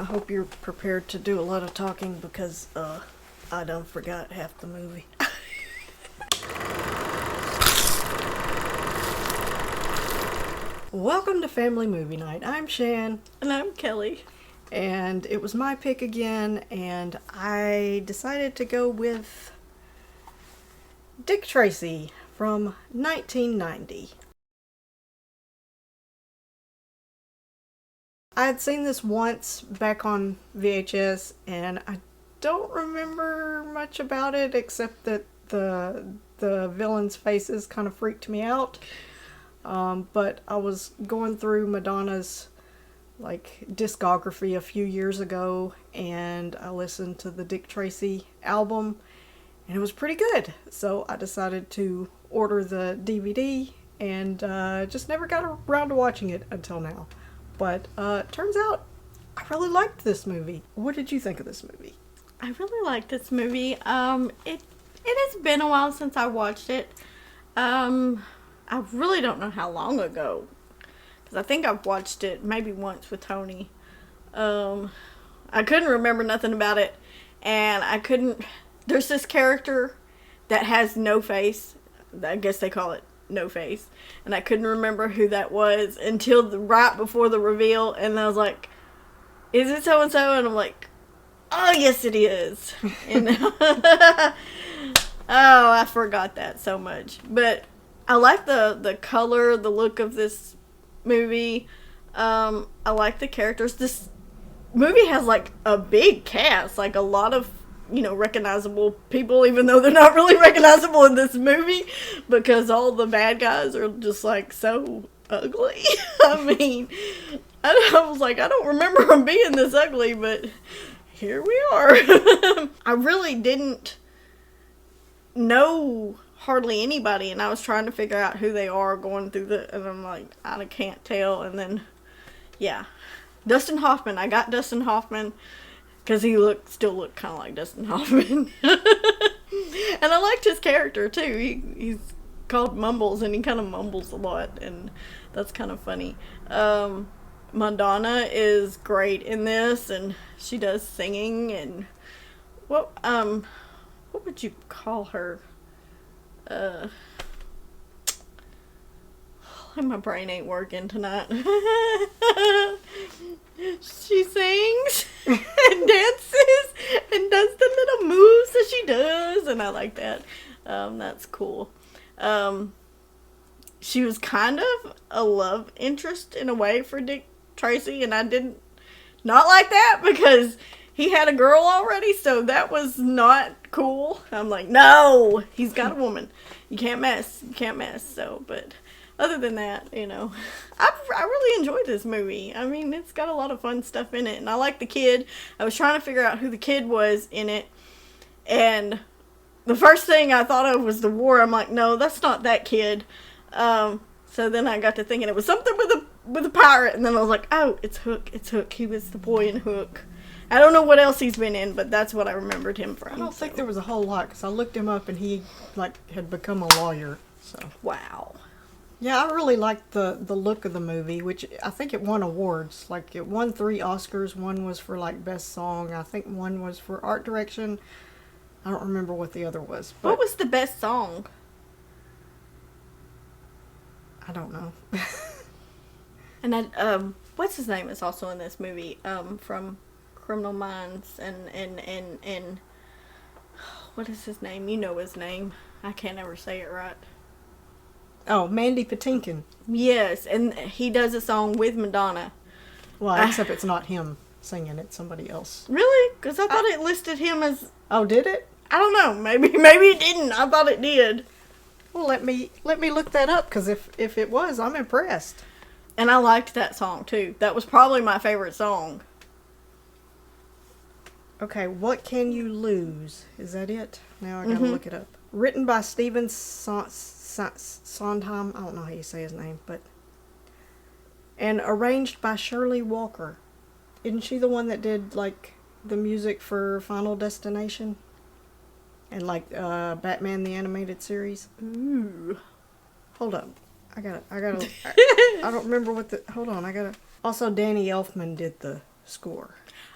I hope you're prepared to do a lot of talking because I done forgot half the movie. Welcome to Family Movie Night. I'm Shan. And I'm Kelly. And it was my pick again, and I decided to go with Dick Tracy from 1990. I had seen this once back on VHS, and I don't remember much about it except that the villains' faces kind of freaked me out. But I was going through Madonna's discography a few years ago, and I listened to the Dick Tracy album, and it was pretty good. So I decided to order the DVD, and just never got around to watching it until now. But turns out I really liked this movie. What did you think of this movie? I really like this movie. It has been a while since I watched it. I really don't know how long ago, because I think I've watched it maybe once with Tony. I couldn't remember nothing about it, and I couldn't. There's this character that has no face. I guess they call it No Face, and I couldn't remember who that was until right before the reveal, and I was like, "Is it so and so?" And I'm like, "Oh yes, it is." And oh, I forgot that so much, but I like the color, the look of this movie. I like the characters. This movie has a big cast, a lot of recognizable people, even though they're not really recognizable in this movie because all the bad guys are just so ugly. I mean, I was like, I don't remember them being this ugly, but here we are. I really didn't know hardly anybody, and I was trying to figure out who they are going through and I'm like, I can't tell. And then, yeah, Dustin Hoffman. I got Dustin Hoffman because he still looked kind of like Dustin Hoffman. And I liked his character, too. He's called Mumbles, and he kind of mumbles a lot, and that's kind of funny. Madonna is great in this, and she does singing, and what would you call her? My brain ain't working tonight. She sings and dances and does the little moves that she does, and I like that. That's cool. She was kind of a love interest in a way for Dick Tracy, and I did not like that because he had a girl already, so that was not cool. I'm like, no, he's got a woman. You can't mess. So, but other than that, I really enjoyed this movie. I mean, it's got a lot of fun stuff in it, and I like the kid. I was trying to figure out who the kid was in it, and the first thing I thought of was the war. I'm like, no, that's not that kid. So then I got to thinking it was something with a pirate, and then I was like, oh, it's Hook. He was the boy in Hook. I don't know what else he's been in, but that's what I remembered him from. I don't think there was a whole lot, because I looked him up, and he had become a lawyer. So wow. Yeah, I really liked the look of the movie, which I think it won awards. It won 3 Oscars. One was for best song. I think one was for art direction. I don't remember what the other was. But what was the best song? I don't know. And what's his name is also in this movie, from Criminal Minds, and what is his name? You know his name. I can't ever say it right. Oh, Mandy Patinkin. Yes, and he does a song with Madonna. Well, except it's not him singing, it's somebody else. Really? Because I thought it listed him as... Oh, did it? I don't know. Maybe it didn't. I thought it did. Well, let me look that up, because if it was, I'm impressed. And I liked that song, too. That was probably my favorite song. Okay, What Can You Lose? Is that it? Now I gotta look it up. Written by Stephen Sondheim. I don't know how you say his name, but... And arranged by Shirley Walker. Isn't she the one that did, the music for Final Destination? And, Batman the Animated Series? Ooh. Hold up. I don't remember hold on, Also, Danny Elfman did the score.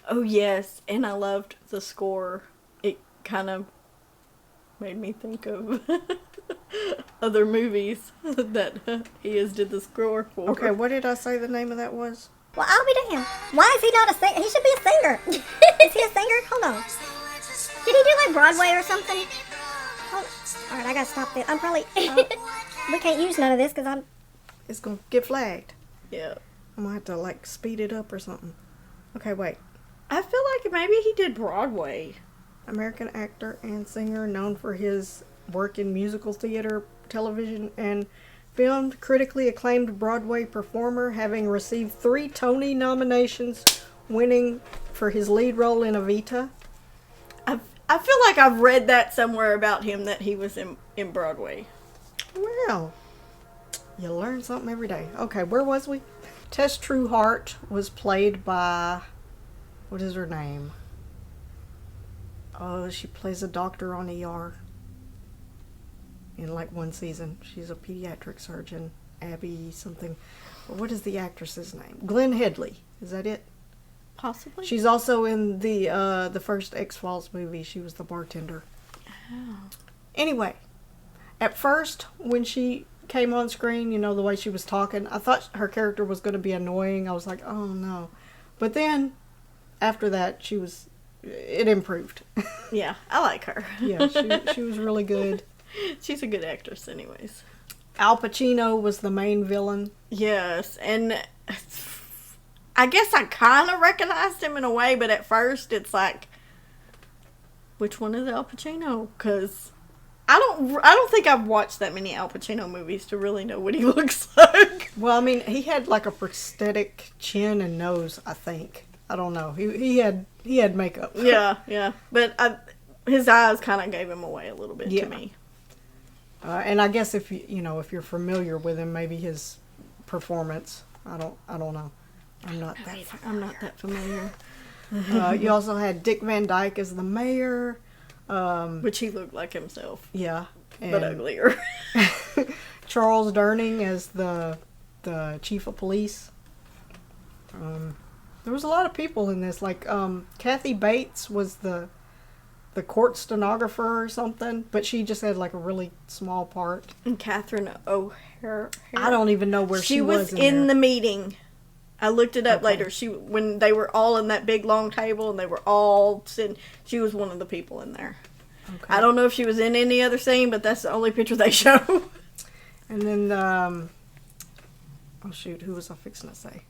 Oh yes, and I loved the score. It kind of made me think of other movies that he has did the score for. Okay, what did I say the name of that was? Well, I'll be damned. Why is he not a singer? He should be a singer. Is he a singer? Hold on. Did he do like Broadway or something? Hold. All right, I gotta stop this. I'm probably. We can't use none of this because I'm. It's gonna get flagged. Yeah. I'm gonna have to like speed it up or something. Okay, wait. I feel like maybe he did Broadway. American actor and singer known for his work in musical theater, television, and film. Critically acclaimed Broadway performer, having received 3 Tony nominations, winning for his lead role in Evita. I feel like I've read that somewhere about him that he was in Broadway. Well, you learn something every day. Okay, where was we? Tess Trueheart was played by, what is her name? Oh, she plays a doctor on ER in like one season. She's a pediatric surgeon, Abby something. What is the actress's name? Glenn Headley. Is that it? Possibly. She's also in the first X-Files movie. She was the bartender. Oh. Anyway, at first when she came on screen, you know, the way she was talking, I thought her character was going to be annoying. I was like, oh no. But then after that, it improved. Yeah, I like her. Yeah, she was really good. She's a good actress anyways. Al Pacino was the main villain. Yes, and I guess I kind of recognized him in a way, but at first it's like, which one is Al Pacino? Because I don't think I've watched that many Al Pacino movies to really know what he looks like. Well, I mean, he had like a prosthetic chin and nose, I think. I don't know. He had makeup. Yeah, but his eyes kind of gave him away a little bit to me. And I guess if you're familiar with him, maybe his performance. I don't know. I'm not that familiar. You also had Dick Van Dyke as the mayor, which he looked like himself. Yeah, but uglier. Charles Durning as the chief of police. There was a lot of people in this. Like Kathy Bates was the court stenographer or something, but she just had like a really small part. And Catherine O'Hara. I don't even know where she was in the meeting. I looked it up later. When they were all in that big long table and they were all sitting, she was one of the people in there. Okay. I don't know if she was in any other scene, but that's the only picture they show. And then, oh shoot, who was I fixing to say?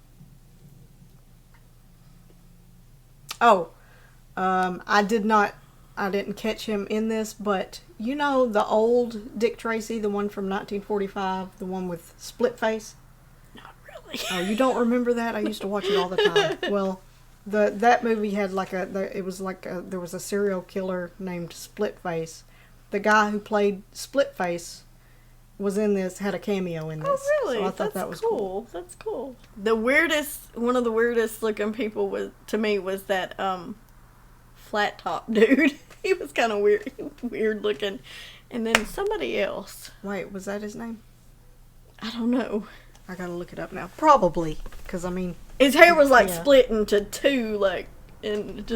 Oh, I didn't catch him in this, but you know the old Dick Tracy, the one from 1945, the one with split face? Oh, you don't remember that? I used to watch it all the time. Well, that movie had there was a serial killer named Splitface. The guy who played Splitface was in this, had a cameo in this. Oh, really? So I thought that was cool. That's cool. One of the weirdest looking people to me was that flat top dude. He was kind of weird looking. And then somebody else. Wait, was that his name? I don't know. I gotta look it up now. Probably, because I mean, his hair was like split into two, and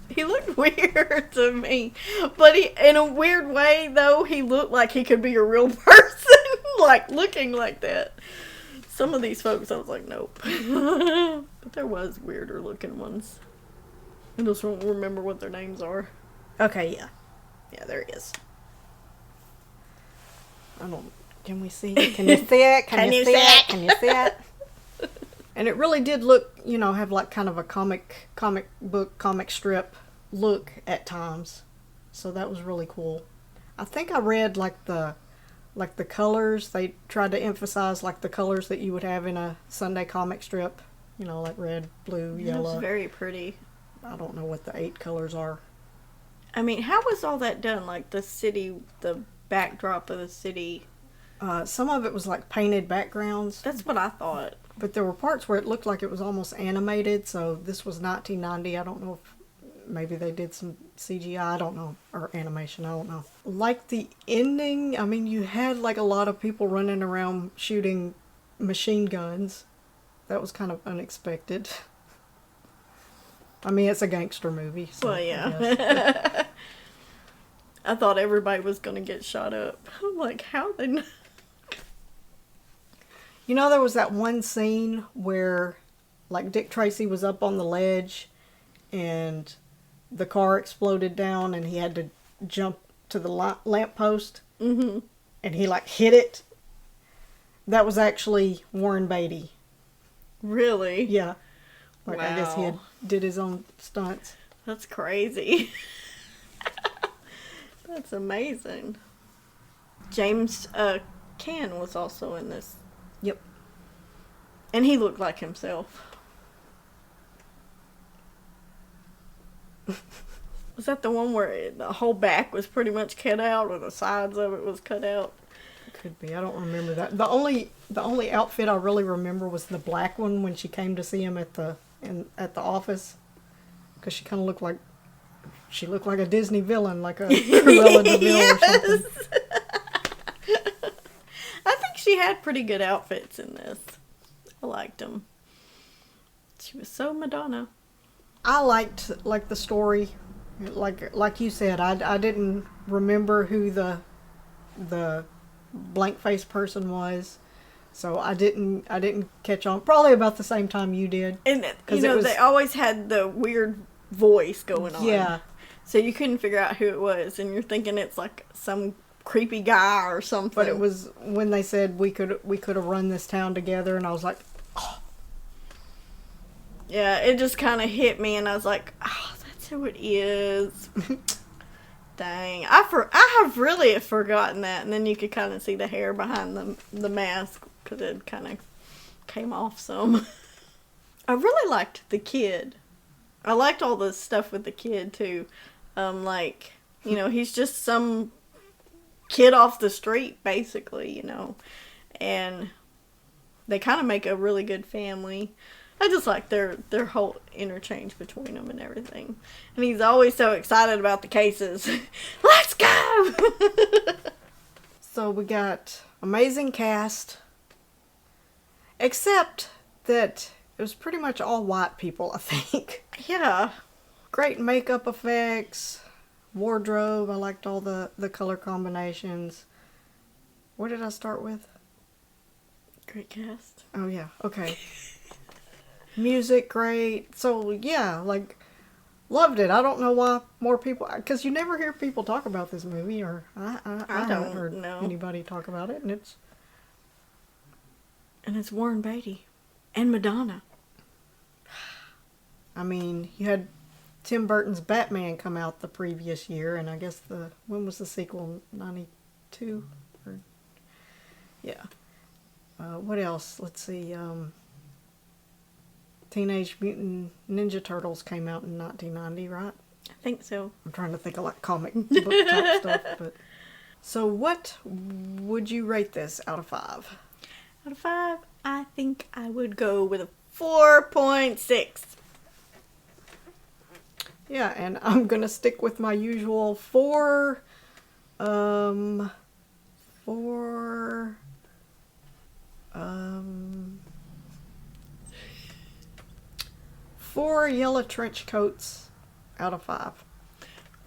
he looked weird to me. But in a weird way, though, he looked like he could be a real person, like looking like that. Some of these folks, I was like, nope. But there was weirder looking ones. I just don't remember what their names are. Okay, yeah, there he is. I don't. Can we see? Can you see it? Can you see it? Can you see it? And it really did look, have like kind of a comic book, comic strip look at times. So that was really cool. I think I read like the colors. They tried to emphasize like the colors that you would have in a Sunday comic strip. Like red, blue, yellow. It's very pretty. I don't know what the 8 colors are. I mean, how was all that done? Like the city, the backdrop of the city. Some of it was like painted backgrounds. That's what I thought. But there were parts where it looked like it was almost animated. So this was 1990. I don't know if maybe they did some CGI. I don't know. Or animation. I don't know. Like the ending, I mean, you had like a lot of people running around shooting machine guns. That was kind of unexpected. I mean, it's a gangster movie. So Well, I yeah. guess. I thought everybody was gonna get shot up. I'm like, how they? You know, there was that one scene where, like, Dick Tracy was up on the ledge, and the car exploded down, and he had to jump to the lamppost, Mm-hmm. and he like hit it. That was actually Warren Beatty. Really? Yeah, like I guess he Wow. did his own stunts. That's crazy. That's amazing. James Caan was also in this. Yep. And he looked like himself. Was that the one where the whole back was pretty much cut out, or the sides of it was cut out? Could be. I don't remember that. The only outfit I really remember was the black one when she came to see him at the office, because she kind of looked like a Disney villain, like a Cruella de Vil or something. I think she had pretty good outfits in this. I liked them. She was so Madonna. I liked the story, like you said. I didn't remember who the blank face person was, so I didn't catch on. Probably about the same time you did. And you 'Cause know, it was- they always had the weird voice going on. Yeah, So you couldn't figure out who it was, and you're thinking it's like some creepy guy or something. but it was when they said we could have run this town together, and I was like, Yeah, it just kind of hit me, and I was like, oh, that's who it is. Dang. I have really forgotten that, and then you could kind of see the hair behind the mask, because it kind of came off some. I really liked the kid. I liked all the stuff with the kid, too. Like, you know, he's just some kid off the street, basically, you know. And they kind of make a really good family. I just like their whole interchange between them and everything. And he's always so excited about the cases. Let's go! so we got amazing cast, except that it was pretty much all white people, I think. Yeah. Great makeup effects, wardrobe. I liked all the color combinations. Where did I start with? Great cast. Oh yeah, okay. Music, great. So yeah, like, loved it. I don't know why more people, because you never hear people talk about this movie, or I haven't don't heard know. anybody talk about it, and And it's Warren Beatty. And Madonna. I mean, you had Tim Burton's Batman come out the previous year, and I guess when was the sequel? 92? Or, yeah. What else? Let's see. Teenage Mutant Ninja Turtles came out in 1990, right? I think so. I'm trying to think of like comic book type stuff. But so, what would you rate this out of 5? Out of 5, I think I would go with a 4.6. Yeah, and I'm gonna stick with my usual 4. 4 yellow trench coats out of 5.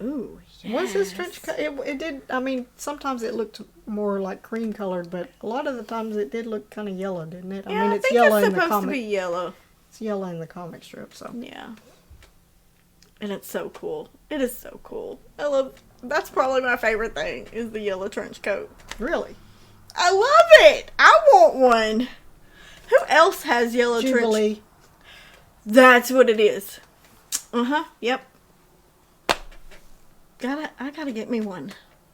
Ooh, yes. Was this trench coat? It did. I mean, sometimes it looked more like cream colored, but a lot of the times it did look kind of yellow, didn't it? Yeah, I mean, I it's think yellow it's in the supposed to be comic. yellow. It's yellow in the comic strip, so. Yeah. And it's so cool. It is so cool. That's probably my favorite thing, is the yellow trench coat. Really? I love it! I want one! Who else has yellow trench? Jubilee. That's what it is. Uh-huh, yep. I gotta get me one.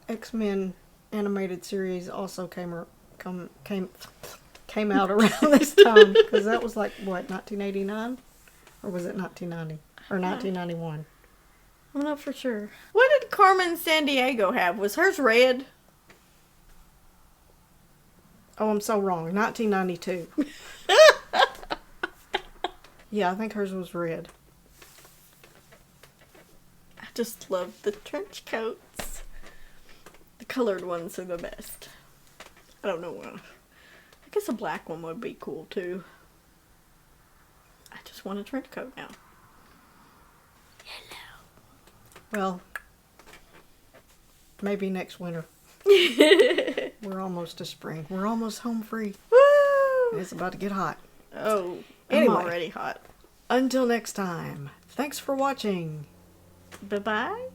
X-Men animated series also came out around this time, because that was like, what, 1989? Or was it 1990? Or 1991? I'm not for sure. What did Carmen Sandiego have? Was hers red? Oh, I'm so wrong. 1992. Yeah, I think hers was red. I just love the trench coats. The colored ones are the best. I don't know why. I guess a black one would be cool too. I just want a trench coat now. Well, maybe next winter. We're almost to spring. We're almost home free. Woo! It's about to get hot. Oh, Anyway. I'm already hot. Until next time, thanks for watching. Bye-bye.